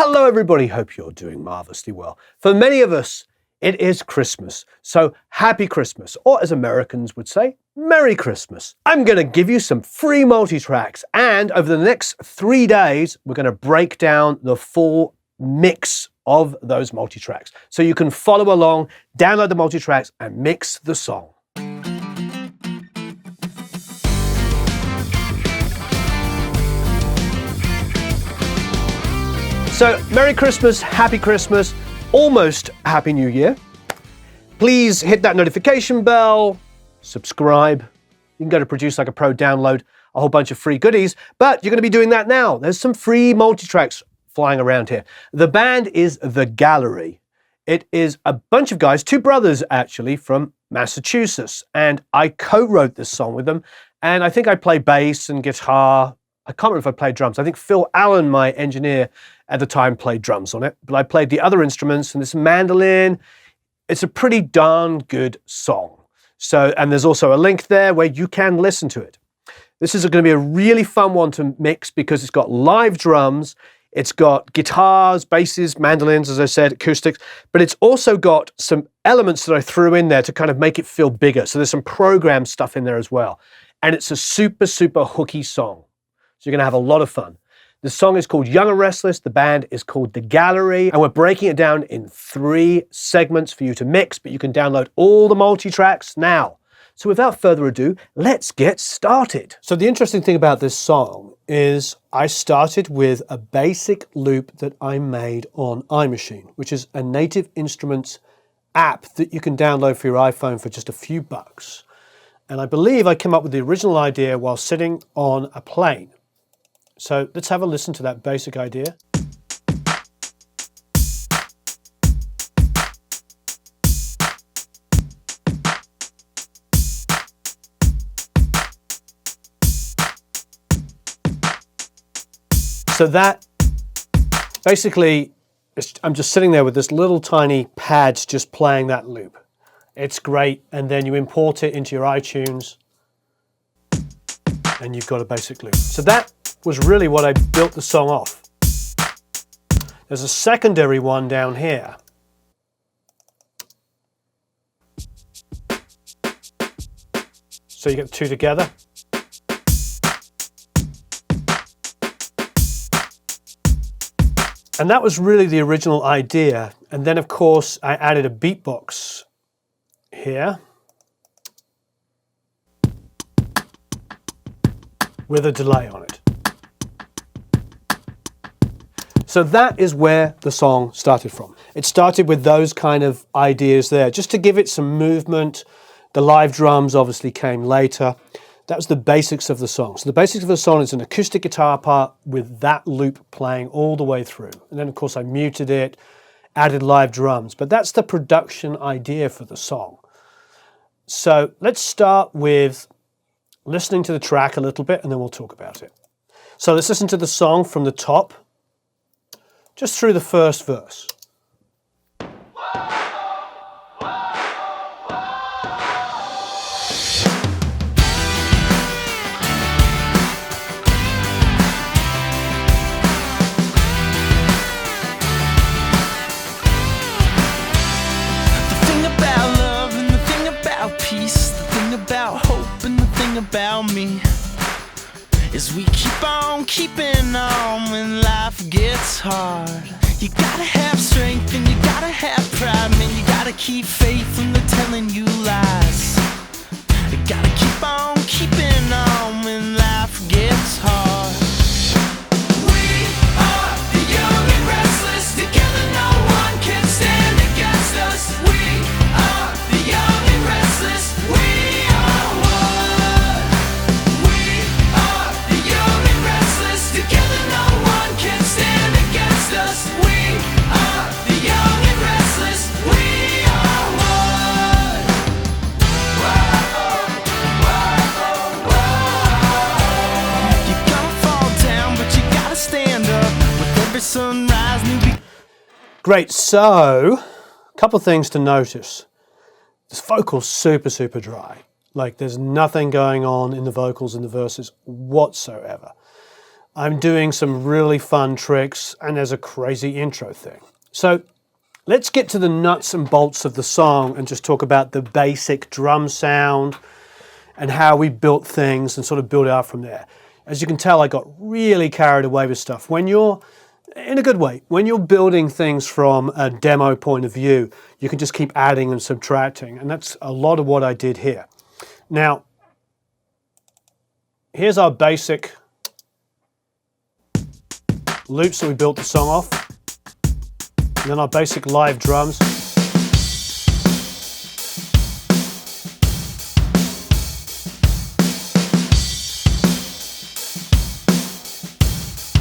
Hello everybody, hope you're doing marvelously well. For many of us, it is Christmas, so happy Christmas, or as Americans would say, Merry Christmas. I'm going to give you some free multi-tracks, and over the next 3 days, we're going to break down the full mix of those multi-tracks. So you can follow along, download the multi-tracks, and mix the song. So, Merry Christmas, Happy Christmas, almost Happy New Year. Please hit that notification bell, subscribe. You can go to Produce Like a Pro, download a whole bunch of free goodies, but you're going to be doing that now. There's some free multi-tracks flying around here. The band is The Gallery. It is a bunch of guys, 2 brothers actually, from Massachusetts, and I co-wrote this song with them, and I think I play bass and guitar. I can't remember if I played drums. I think Phil Allen, my engineer at the time, played drums on it, but I played the other instruments and this mandolin. It's a pretty darn good song. So, and there's also a link there where you can listen to it. This is going to be a really fun one to mix because it's got live drums, it's got guitars, basses, mandolins, as I said, acoustics, but it's also got some elements that I threw in there to kind of make it feel bigger. So there's some program stuff in there as well. And it's a super, super hooky song. So you're going to have a lot of fun. The song is called Young and Restless, the band is called The Gallery, and we're breaking it down in 3 segments for you to mix, but you can download all the multi-tracks now. So without further ado, let's get started. So the interesting thing about this song is I started with a basic loop that I made on iMachine, which is a Native Instruments app that you can download for your iPhone for just a few bucks. And I believe I came up with the original idea while sitting on a plane. So let's have a listen to that basic idea. So that basically, I'm just sitting there with this little tiny pads just playing that loop. It's great, and then you import it into your iTunes and you've got a basic loop. So that was really what I built the song off. There's a secondary one down here. So you get the 2 together. And that was really the original idea. And then of course I added a beatbox here with a delay on it. So that is where the song started from. It started with those kind of ideas there, just to give it some movement. The live drums obviously came later. That was the basics of the song. So the basics of the song is an acoustic guitar part with that loop playing all the way through. And then of course I muted it, added live drums, but that's the production idea for the song. So let's start with listening to the track a little bit and then we'll talk about it. So let's listen to the song from the top, just through the first verse. About me is we keep on keeping on when life gets hard. You gotta have strength and you gotta have pride, man. You gotta keep faith when they're telling you lies. You gotta keep on keeping on when life gets hard. We are the young and restless. Together no one can stand against us. We are the young and restless. We are one. We are the young and restless. Together no one can stand against us. We are the young and restless. We are one. Whoa, whoa, whoa. You gotta fall down, but you gotta stand up. With every sunrise, new. Great, so a couple things to notice. This vocal's super, super dry. Like there's nothing going on in the vocals and the verses whatsoever. I'm doing some really fun tricks, and there's a crazy intro thing. So let's get to the nuts and bolts of the song and just talk about the basic drum sound and how we built things and sort of build it out from there. As you can tell, I got really carried away with stuff. When you're, in a good way, when you're building things from a demo point of view, you can just keep adding and subtracting, and that's a lot of what I did here. Now, here's our basic loops that we built the song off, and then our basic live drums.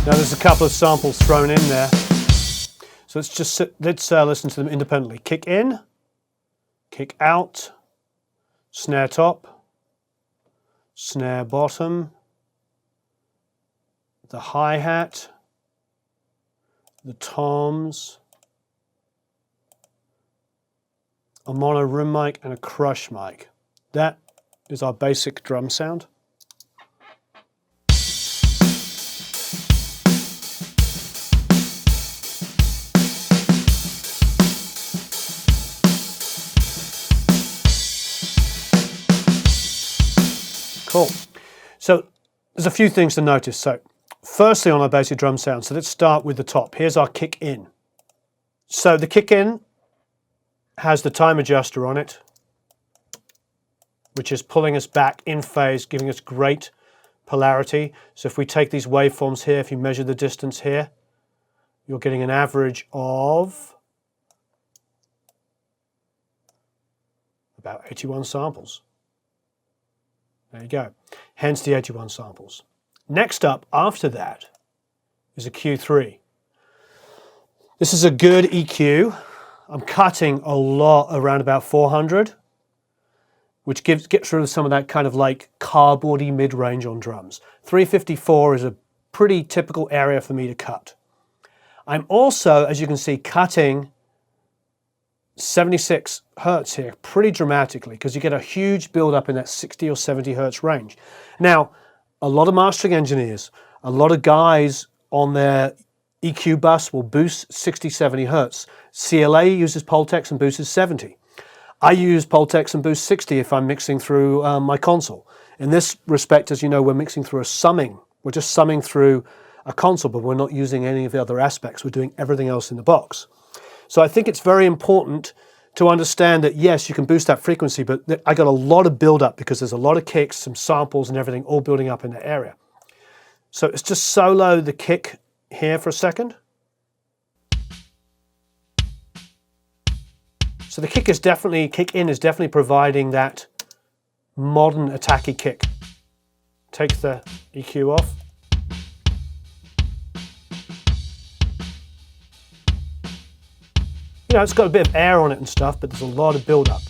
Now there's a couple of samples thrown in there, so let's listen to them independently. Kick in, kick out, snare top, snare bottom, the hi-hat, the toms, a mono room mic, and a crush mic. That is our basic drum sound. Cool. So there's a few things to notice. So firstly, on our basic drum sound, so let's start with the top. Here's our kick in. So the kick in has the time adjuster on it, which is pulling us back in phase, giving us great polarity. So if we take these waveforms here, if you measure the distance here, you're getting an average of about 81 samples. There you go. Hence the 81 samples. Next up, after that, is a Q3. This is a good EQ. I'm cutting a lot around about 400, which gets rid of some of that kind of like cardboardy mid-range on drums. 354 is a pretty typical area for me to cut. I'm also, as you can see, cutting 76 hertz here pretty dramatically, because you get a huge build up in that 60 or 70 hertz range. Now, a lot of mastering engineers, a lot of guys on their EQ bus will boost 60, 70 hertz. CLA uses Pultex and boosts 70. I use Pultex and boost 60 if I'm mixing through my console. In this respect, as you know, we're mixing through a summing. We're just summing through a console, but we're not using any of the other aspects. We're doing everything else in the box. So I think it's very important to understand that, yes, you can boost that frequency, but I got a lot of build up because there's a lot of kicks, some samples and everything all building up in that area. So it's just solo the kick here for a second. So the kick in is definitely providing that modern attacky kick. Take the EQ off. You know, it's got a bit of air on it and stuff, but there's a lot of build-up.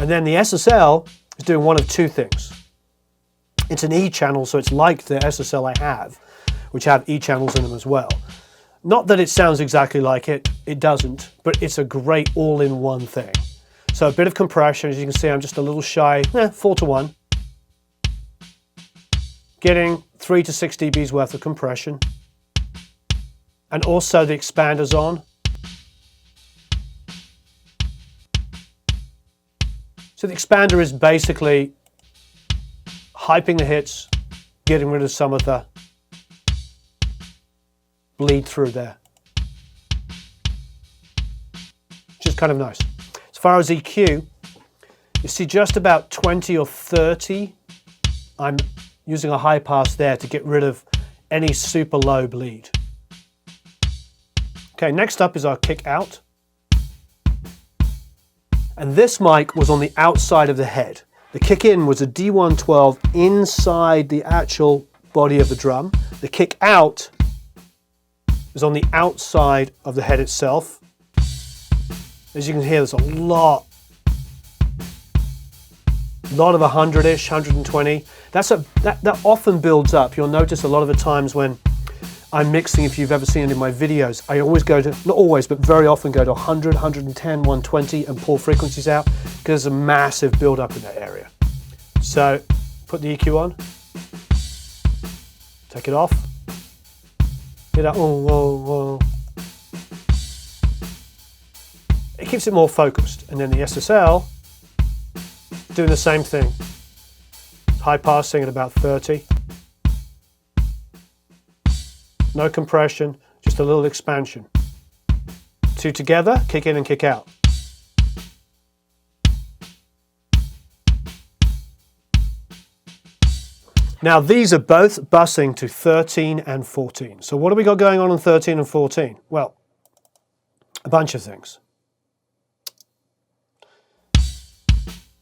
And then the SSL is doing one of two things. It's an E channel, so it's like the SSL I have, which have E channels in them as well. Not that it sounds exactly like it, it doesn't, but it's a great all-in-one thing. So a bit of compression, as you can see, I'm just a little shy, 4:1. Getting 3 to 6 dBs worth of compression. And also the expander's on. So the expander is basically hyping the hits, getting rid of some of the bleed through there. Which is kind of nice. As far as EQ, you see just about 20 or 30. I'm using a high pass there to get rid of any super low bleed. Okay, next up is our kick out. And this mic was on the outside of the head. The kick in was a D112 inside the actual body of the drum. The kick out is on the outside of the head itself. As you can hear, there's a lot of 100-ish, 120. That often builds up. You'll notice a lot of the times when I'm mixing, if you've ever seen it in my videos, I always go to, not always, but very often go to 100, 110, 120 and pull frequencies out because there's a massive build up in that area. So put the EQ on, take it off, hear that, oh. It keeps it more focused. And then the SSL, doing the same thing. High passing at about 30. No compression, just a little expansion. Two together, kick in and kick out. Now these are both busing to 13 and 14. So what have we got going on 13 and 14? Well, a bunch of things.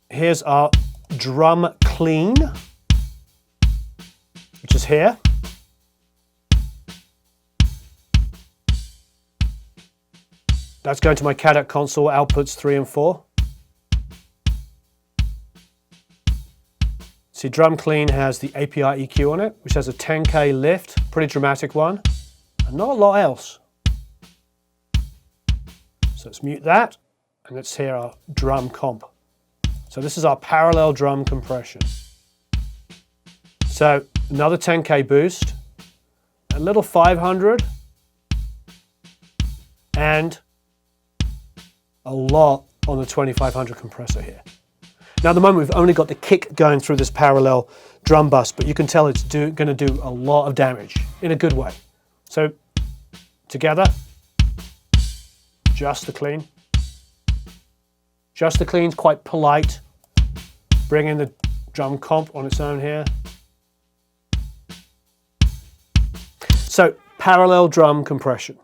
Here's our drum clean, which is here. That's going to my CADAC console, outputs 3 and 4. See, drum clean has the API EQ on it, which has a 10K lift, pretty dramatic one, and not a lot else. So let's mute that, and let's hear our drum comp. So this is our parallel drum compression. So another 10K boost, a little 500, and a lot on the 2500 compressor here. Now at the moment we've only got the kick going through this parallel drum bus, but you can tell it's going to do a lot of damage in a good way. So together, just the clean. Just the clean's quite polite. Bring in the drum comp on its own here. So parallel drum compression.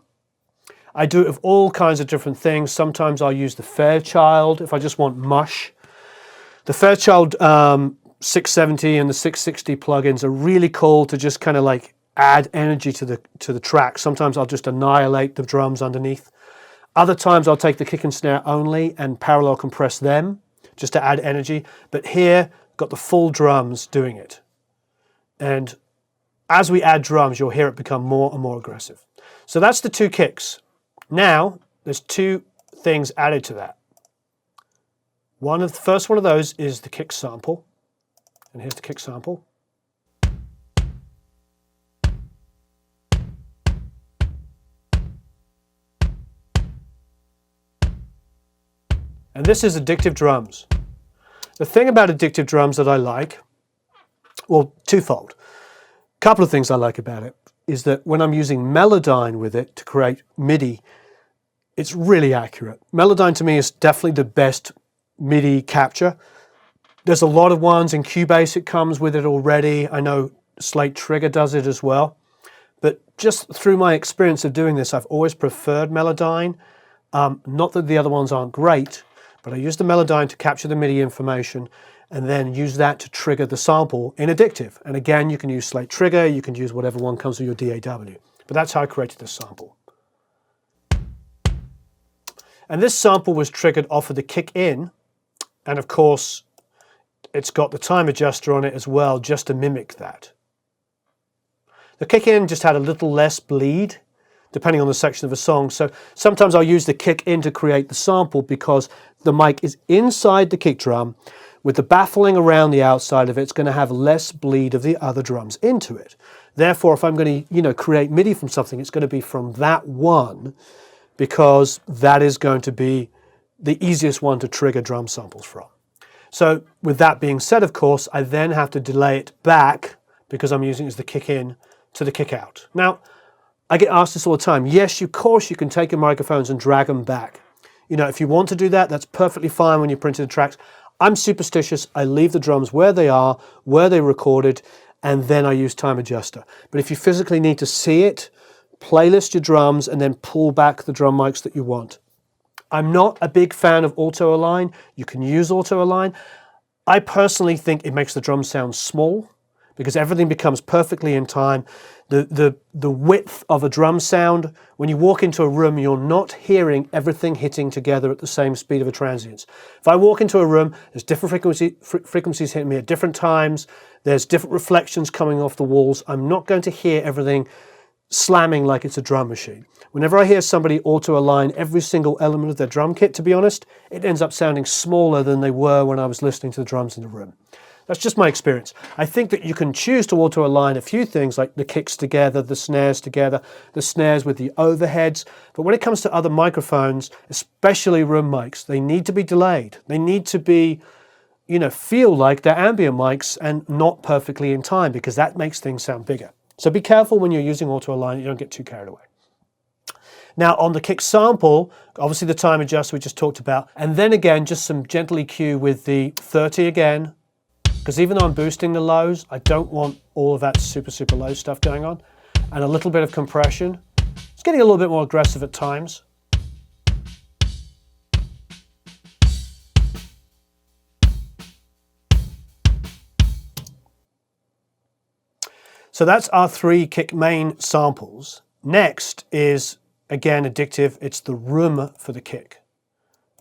I do it with all kinds of different things. Sometimes I'll use the Fairchild if I just want mush. The Fairchild 670 and the 660 plugins are really cool to just kind of like add energy to the track. Sometimes I'll just annihilate the drums underneath. Other times I'll take the kick and snare only and parallel compress them just to add energy. But here, got the full drums doing it. And as we add drums, you'll hear it become more and more aggressive. So that's the two kicks. Now, there's two things added to that. The first one of those is the kick sample. And here's the kick sample. And this is addictive drums. The thing about addictive drums that I like, well, twofold. A couple of things I like about it is that when I'm using Melodyne with it to create MIDI, it's really accurate. Melodyne to me is definitely the best MIDI capture. There's a lot of ones in Cubase it comes with it already. I know Slate Trigger does it as well. But just through my experience of doing this, I've always preferred Melodyne. Not that the other ones aren't great, but I use the Melodyne to capture the MIDI information and then use that to trigger the sample in Addictive. And again, you can use Slate Trigger, you can use whatever one comes with your DAW. But that's how I created this sample. And this sample was triggered off of the kick in, and of course, it's got the time adjuster on it as well, just to mimic that. The kick in just had a little less bleed, depending on the section of a song. So sometimes I'll use the kick in to create the sample because the mic is inside the kick drum. With the baffling around the outside of it, it's going to have less bleed of the other drums into it. Therefore, if I'm going to, create MIDI from something, it's going to be from that one, because that is going to be the easiest one to trigger drum samples from. So with that being said, of course, I then have to delay it back because I'm using it as the kick in to the kick out. Now, I get asked this all the time. Yes, of course, you can take your microphones and drag them back. If you want to do that, that's perfectly fine when you're printing the tracks. I'm superstitious. I leave the drums where they are, where they recorded, and then I use time adjuster. But if you physically need to see it, playlist your drums and then pull back the drum mics that you want. I'm not a big fan of auto align. You can use auto align. I personally think it makes the drum sound small because everything becomes perfectly in time. The width of a drum sound, when you walk into a room, you're not hearing everything hitting together at the same speed of a transients. If I walk into a room, there's different frequencies hitting me at different times. There's different reflections coming off the walls. I'm not going to hear everything slamming like it's a drum machine. Whenever I hear somebody auto-align every single element of their drum kit, to be honest, it ends up sounding smaller than they were when I was listening to the drums in the room. That's just my experience. I think that you can choose to auto-align a few things like the kicks together, the snares together, the snares with the overheads. But when it comes to other microphones, especially room mics, they need to be delayed. They need to be, you know, feel like they're ambient mics and not perfectly in time, because that makes things sound bigger. So be careful when you're using auto-align, you don't get too carried away. Now on the kick sample, obviously the time adjuster we just talked about, and then again, just some gentle EQ with the 30 again, because even though I'm boosting the lows, I don't want all of that super, super low stuff going on, and a little bit of compression. It's getting a little bit more aggressive at times. So that's our 3 kick main samples. Next is, again, addictive. It's the room for the kick.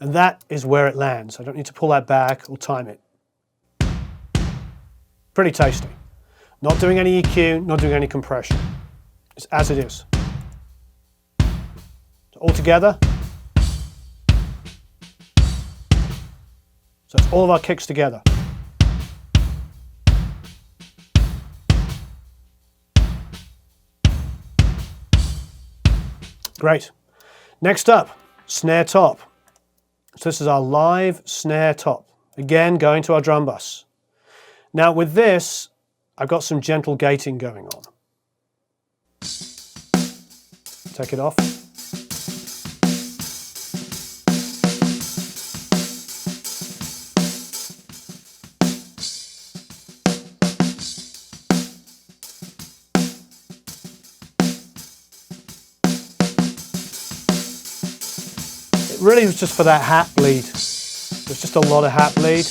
And that is where it lands. I don't need to pull that back or time it. Pretty tasty. Not doing any EQ, not doing any compression. It's as it is. So all together. So it's all of our kicks together. Great. Next up, snare top. So this is our live snare top. Again, going to our drum bus. Now with this, I've got some gentle gating going on. Take it off. It really was just for that hat bleed. There's just a lot of hat bleed.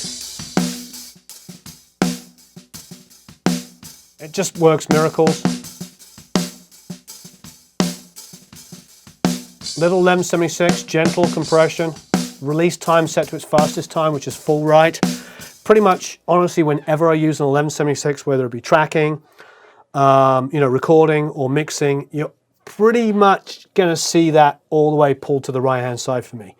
It just works miracles. Little LEM 76, gentle compression. Release time set to its fastest time, which is full right. Pretty much, honestly, whenever I use an LEM 76, whether it be tracking, recording or mixing, you're pretty much going to see that all the way pulled to the right-hand side for me.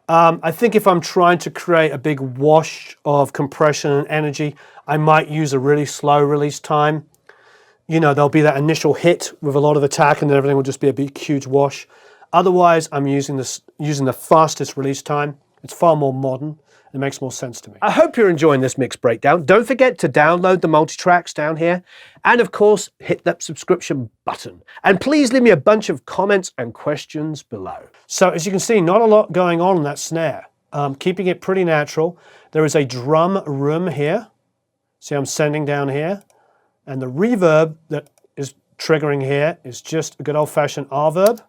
I think if I'm trying to create a big wash of compression and energy, I might use a really slow release time. You know, there'll be that initial hit with a lot of attack and then everything will just be a big, huge wash. Otherwise, I'm using the fastest release time. It's far more modern. It makes more sense to me. I hope you're enjoying this mix breakdown. Don't forget to download the multi-tracks down here. And of course, hit that subscription button. And please leave me a bunch of comments and questions below. So as you can see, not a lot going on in that snare. Keeping it pretty natural. There is a drum room here. See, I'm sending down here. And the reverb that is triggering here is just a good old-fashioned R-verb.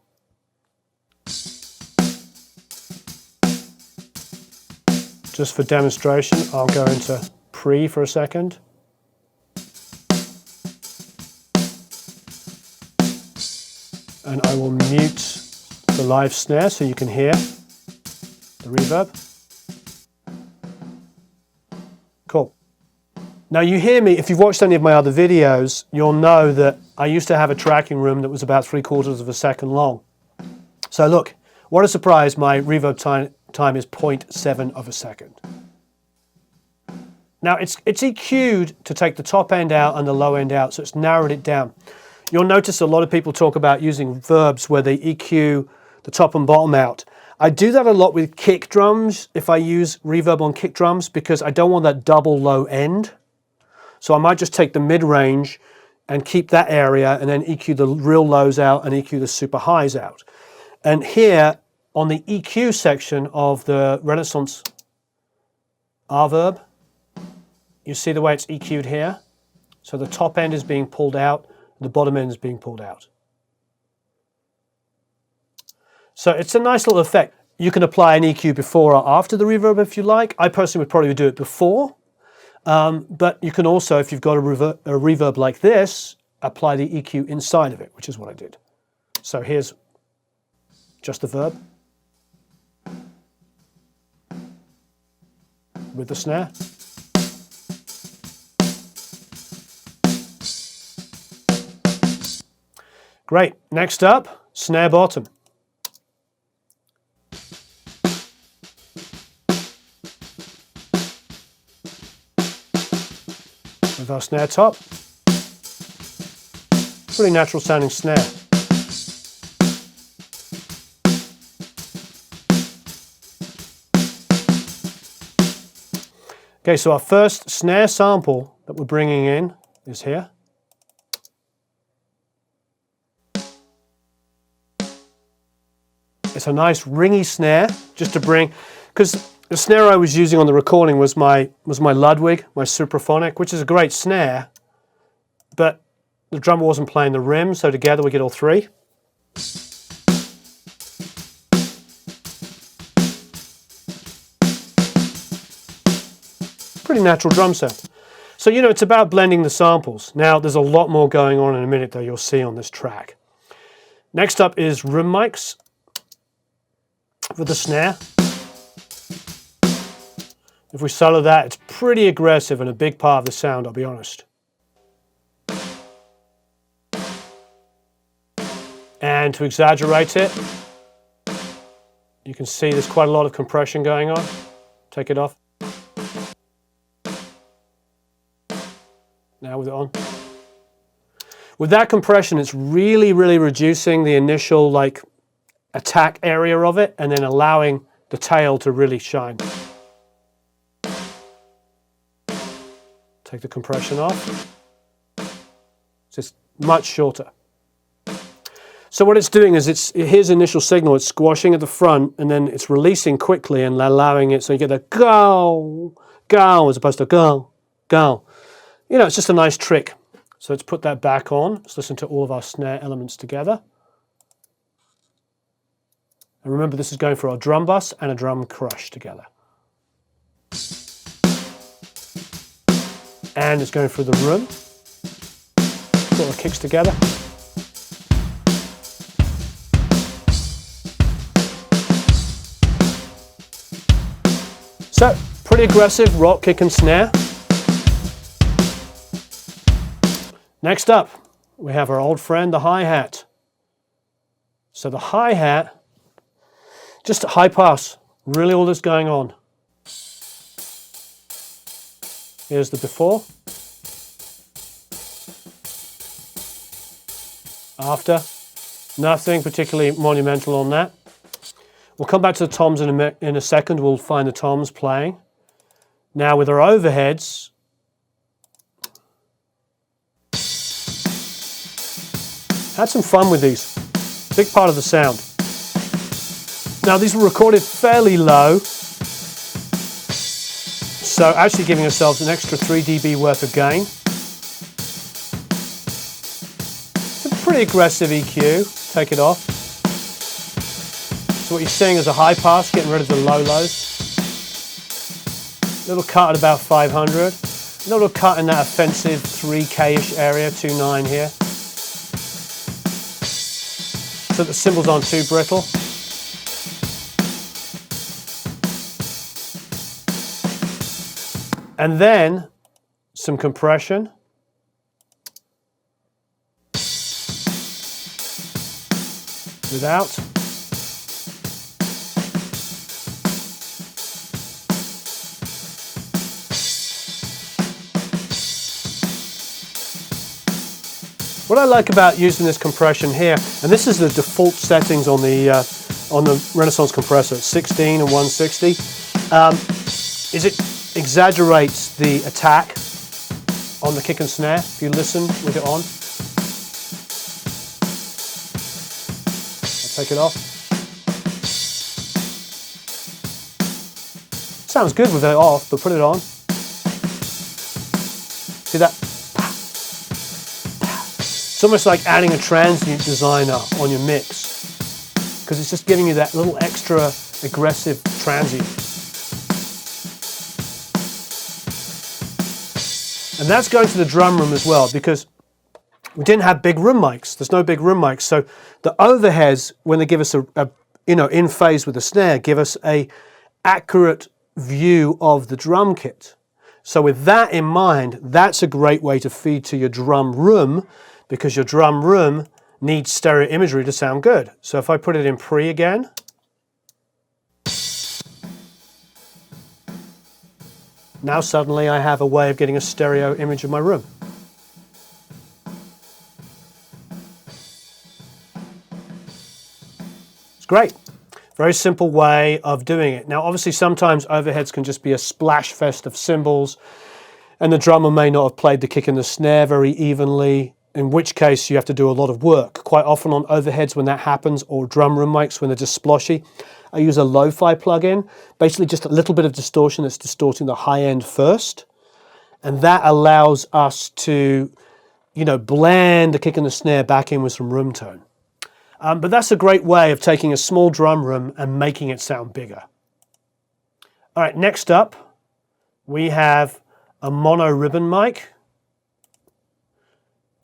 Just for demonstration, I'll go into pre for a second. And I will mute the live snare so you can hear the reverb. Cool. Now you hear me, if you've watched any of my other videos, you'll know that I used to have a tracking room that was about 3/4 of a second long. So look, what a surprise, my reverb time is 0.7 of a second. Now it's EQ'd to take the top end out and the low end out, so it's narrowed it down. You'll notice a lot of people talk about using verbs where they EQ the top and bottom out. I do that a lot with kick drums if I use reverb on kick drums because I don't want that double low end. So I might just take the mid-range and keep that area and then EQ the real lows out and EQ the super highs out. And here on the EQ section of the Renaissance R-verb, you see the way it's EQ'd here? So the top end is being pulled out, the bottom end is being pulled out. So it's a nice little effect. You can apply an EQ before or after the reverb if you like. I personally would probably do it before. But you can also, if you've got a reverb like this, apply the EQ inside of it, which is what I did. So here's just the verb with the snare. Great. Next up, snare bottom. with our snare top. Pretty natural sounding snare. Okay, so our first snare sample that we're bringing in is here. It's a nice ringy snare, just to bring, because the snare I was using on the recording was my Ludwig, my Supraphonic, which is a great snare, but the drummer wasn't playing the rim, so together we get all three. Pretty natural drum sound. So, you know, it's about blending the samples. Now, there's a lot more going on in a minute that you'll see on this track. Next up is room mics for the snare. If we solo that, it's pretty aggressive and a big part of the sound, I'll be honest. And to exaggerate it, you can see there's quite a lot of compression going on. Take it off. Now with it on. With that compression, it's really, really reducing the initial like attack area of it and then allowing the tail to really shine. Take the compression off. It's just much shorter. So what it's doing is here's initial signal, it's squashing at the front and then it's releasing quickly and allowing it so you get the go, go as opposed to go, go. You know, it's just a nice trick. So let's put that back on. Let's listen to all of our snare elements together. And remember, this is going for our drum bus and a drum crush together. And it's going through the room. Put our kicks together. So, pretty aggressive rock, kick and snare. Next up, we have our old friend, the hi-hat. So the hi-hat, just a high pass, really all that's going on. Here's the before. After, nothing particularly monumental on that. We'll come back to the toms in a second. We'll find the toms playing. Now with our overheads, had some fun with these. Big part of the sound. Now these were recorded fairly low, so actually giving ourselves an extra 3 dB worth of gain. It's a pretty aggressive EQ. Take it off. So what you're seeing is a high pass, getting rid of the low lows. Little cut at about 500. Little cut in that offensive 3K-ish area, 2.9 here. So the cymbals aren't too brittle. And then some compression. Without. What I like about using this compression here, and this is the default settings on the Renaissance compressor, 16 and 160, is it exaggerates the attack on the kick and snare. If you listen with it on, I'll take it off. Sounds good with it off, but put it on. See that? It's almost like adding a transient designer on your mix, because it's just giving you that little extra aggressive transient. And that's going to the drum room as well, because we didn't have big room mics. There's no big room mics. So the overheads, when they give us a in phase with the snare, give us a accurate view of the drum kit. So with that in mind, that's a great way to feed to your drum room, because your drum room needs stereo imagery to sound good. So if I put it in pre again, Now suddenly I have a way of getting a stereo image of my room. It's great. Very simple way of doing it. Now obviously sometimes overheads can just be a splash fest of cymbals, and the drummer may not have played the kick and the snare very evenly, in which case you have to do a lot of work. Quite often on overheads when that happens, or drum room mics when they're just sploshy, I use a lo-fi plugin, basically just a little bit of distortion that's distorting the high end first, and that allows us to, blend the kick and the snare back in with some room tone. But that's a great way of taking a small drum room and making it sound bigger. All right, next up, we have a mono ribbon mic,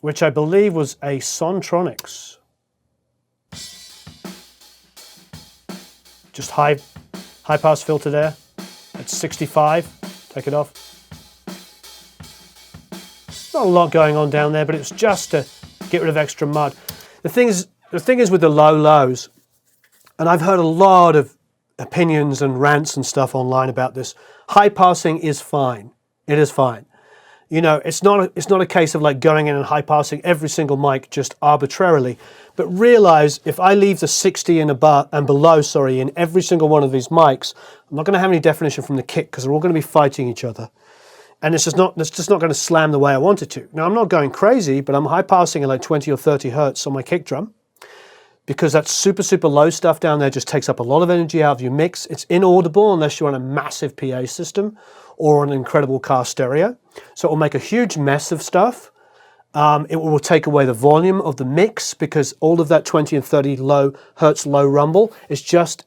which I believe was a Sontronics. Just high pass filter there at 65. Take it off. Not a lot going on down there, but it's just to get rid of extra mud. The thing is with the low lows, and I've heard a lot of opinions and rants and stuff online about this. High passing is fine. It is fine. It's not a case of like going in and high passing every single mic just arbitrarily, but realize if I leave the 60 and below in every single one of these mics, I'm not going to have any definition from the kick because they're all going to be fighting each other. And it's just not going to slam the way I want it to. Now I'm not going crazy, but I'm high passing at like 20 or 30 hertz on my kick drum, because that super, super low stuff down there just takes up a lot of energy out of your mix. It's inaudible unless you're on a massive PA system or an incredible car stereo. So it will make a huge mess of stuff. It will take away the volume of the mix because all of that 20 and 30 hertz low rumble is just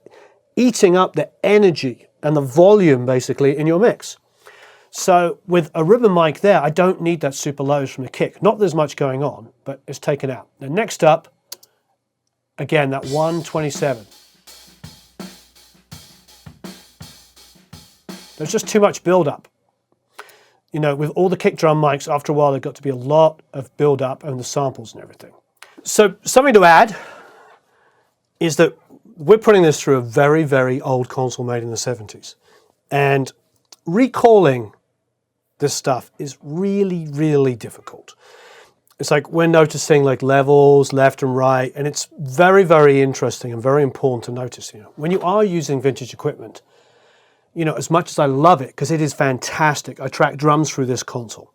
eating up the energy and the volume basically in your mix. So with a ribbon mic there, I don't need that super lows from the kick. Not that there's much going on, but it's taken out. Now next up, again, that 127. There's just too much build-up. With all the kick drum mics, after a while, there got to be a lot of build-up and the samples and everything. So something to add is that we're putting this through a very, very old console made in the 70s. And recalling this stuff is really, really difficult. It's like we're noticing like levels left and right, and it's very, very interesting and very important to notice. When you are using vintage equipment, as much as I love it, because it is fantastic, I track drums through this console,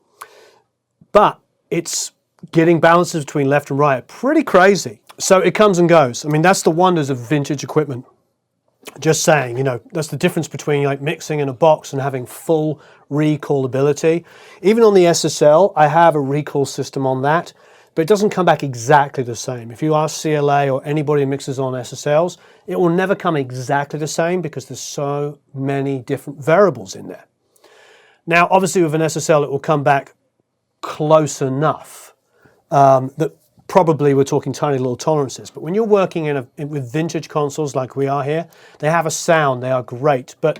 but it's getting balances between left and right pretty crazy. So it comes and goes. I mean, that's the wonders of vintage equipment. Just saying, that's the difference between like mixing in a box and having full recallability. Even on the SSL, I have a recall system on that, but it doesn't come back exactly the same. If you ask CLA or anybody who mixes on SSLs, it will never come exactly the same because there's so many different variables in there. Now, obviously with an SSL, it will come back close enough that probably we're talking tiny little tolerances. But when you're working with vintage consoles like we are here, they have a sound, they are great. But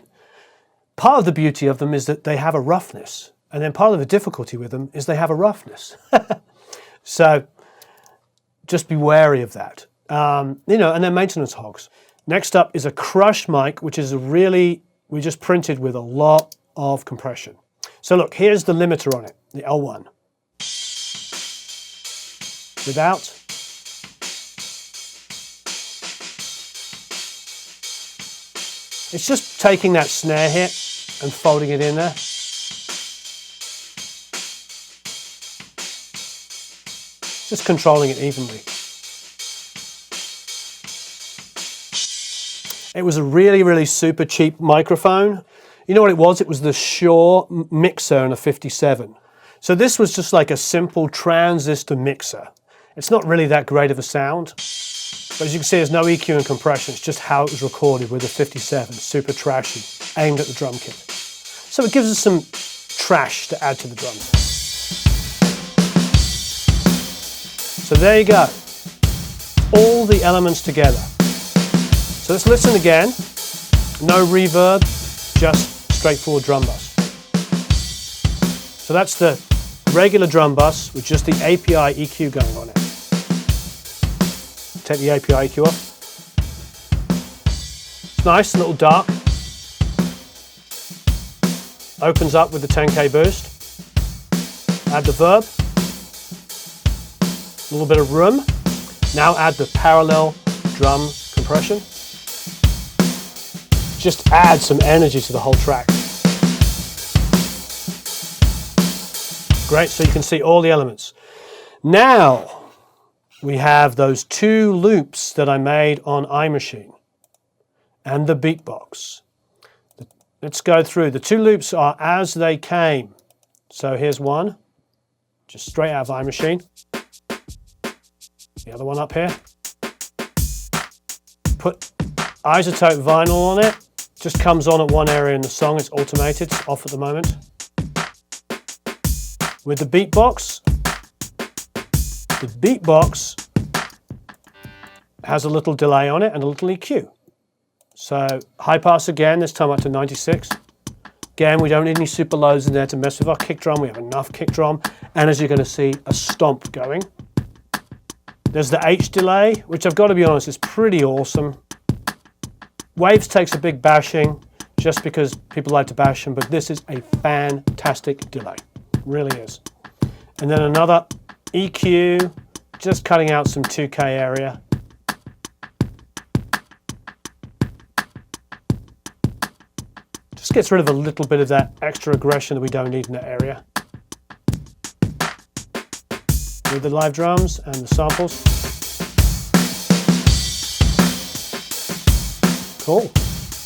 part of the beauty of them is that they have a roughness. And then part of the difficulty with them is they have a roughness. So just be wary of that. And then maintenance hogs. Next up is a crush mic, which is we just printed with a lot of compression. So look, here's the limiter on it, the L1. Without. It's just taking that snare hit and folding it in there. Just controlling it evenly. It was a really, really super cheap microphone. You know what it was? It was the Shure mixer in a 57. So this was just like a simple transistor mixer. It's not really that great of a sound, but as you can see, there's no EQ and compression. It's just how it was recorded with a 57, super trashy, aimed at the drum kit. So it gives us some trash to add to the drums. So there you go, all the elements together. So let's listen again. No reverb, just straightforward drum bus. So that's the regular drum bus with just the API EQ going on it. Take the API EQ off. It's nice, a little dark. opens up with the 10K boost. Add the verb. A little bit of room. Now add the parallel drum compression. Just add some energy to the whole track. Great, so you can see all the elements. Now we have those 2 loops that I made on iMachine and the beatbox. Let's go through. The 2 loops are as they came. So here's one, just straight out of iMachine. The other one up here. Put isotope vinyl on it. Just comes on at one area in the song. It's automated. It's off at the moment. With the beatbox has a little delay on it and a little EQ. So high pass again, this time up to 96. Again, we don't need any super lows in there to mess with our kick drum. We have enough kick drum. And as you're going to see, a stomp going. There's the H delay, which I've got to be honest, is pretty awesome. Waves takes a big bashing just because people like to bash them, but this is a fantastic delay. It really is. And then another EQ, just cutting out some 2K area. Just gets rid of a little bit of that extra aggression that we don't need in that area. With the live drums and the samples. Cool,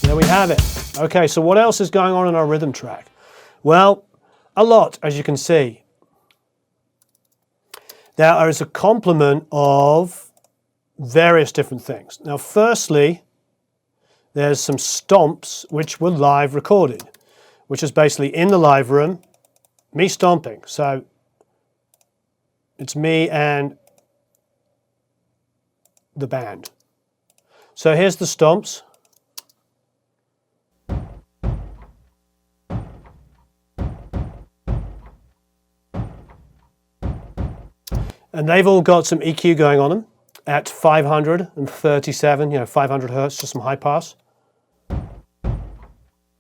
there we have it. Okay, so what else is going on in our rhythm track? Well, a lot, as you can see. There is a complement of various different things. Now, firstly, there's some stomps which were live recorded, which is basically in the live room, me stomping. So it's me and the band. So here's the stomps. And they've all got some EQ going on them at 537, 500 hertz, just some high pass.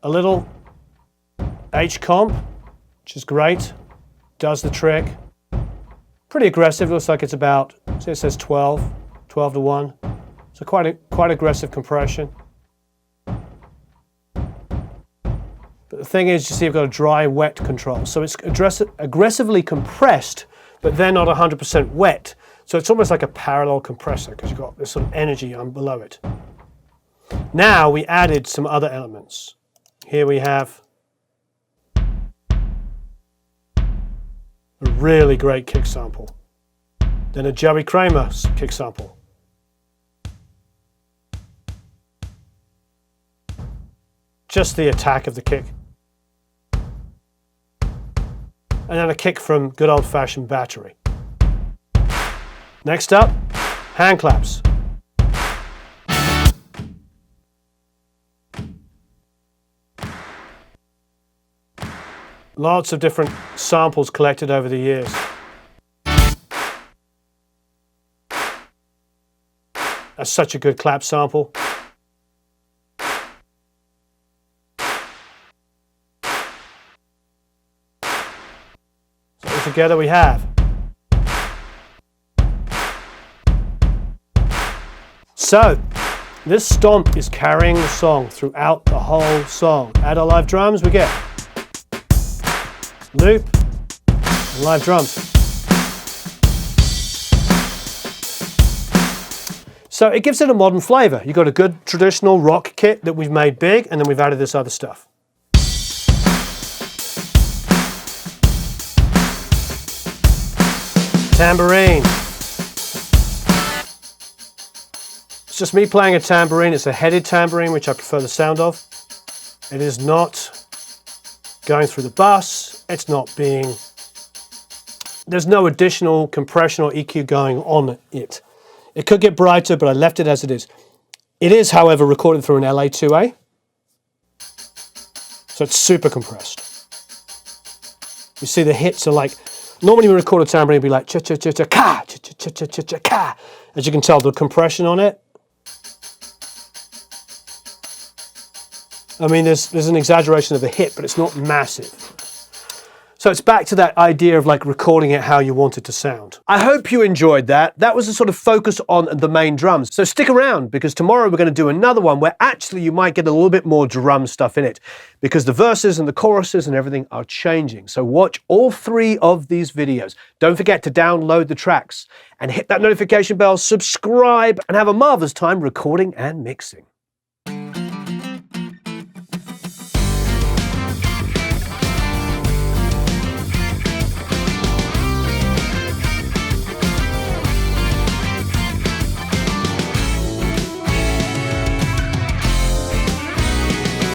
A little H comp, which is great, does the trick. Pretty aggressive, looks like it's about, see it says 12 to 1. So quite aggressive compression. But the thing is, you see, I've got a dry, wet control. So it's aggressively compressed, but they're not 100% wet. So it's almost like a parallel compressor because you've got this sort of energy below it. Now we added some other elements. Here we have a really great kick sample. Then a Joey Kramer kick sample. Just the attack of the kick. And then a kick from good old-fashioned battery. Next up, hand claps. Lots of different samples collected over the years. That's such a good clap sample. So together we have. So, this stomp is carrying the song throughout the whole song. Add our live drums, we get loop and live drums. So it gives it a modern flavor. You've got a good traditional rock kit that we've made big, and then we've added this other stuff. Tambourine. It's just me playing a tambourine. It's a headed tambourine, which I prefer the sound of. It is not going through the bus. It's not being... There's no additional compression or EQ going on it. It could get brighter, but I left it as it is. It is, however, recorded through an LA2A. So it's super compressed. You see the hits are like... Normally when we record a tambourine, it'd be like cha-cha-cha-cha-ka, cha-cha-cha-cha-cha-ka. As you can tell, the compression on it I mean, there's an exaggeration of a hit, but it's not massive. So it's back to that idea of like recording it how you want it to sound. I hope you enjoyed that. That was a sort of focus on the main drums. So stick around, because tomorrow we're going to do another one where actually you might get a little bit more drum stuff in it, because the verses and the choruses and everything are changing. So watch all 3 of these videos. Don't forget to download the tracks and hit that notification bell, subscribe, and have a marvelous time recording and mixing.